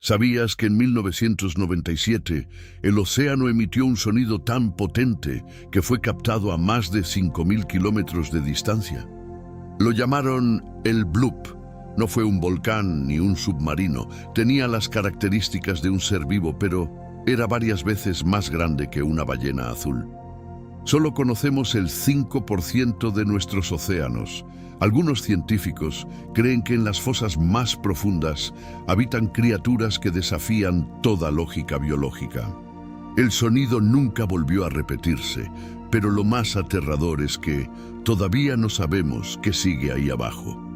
¿Sabías que en 1997 el océano emitió un sonido tan potente que fue captado a más de 5.000 kilómetros de distancia? Lo llamaron el Bloop. No fue un volcán ni un submarino. Tenía las características de un ser vivo, pero era varias veces más grande que una ballena azul. Solo conocemos el 5% de nuestros océanos. Algunos científicos creen que en las fosas más profundas habitan criaturas que desafían toda lógica biológica. El sonido nunca volvió a repetirse, pero lo más aterrador es que todavía no sabemos qué sigue ahí abajo.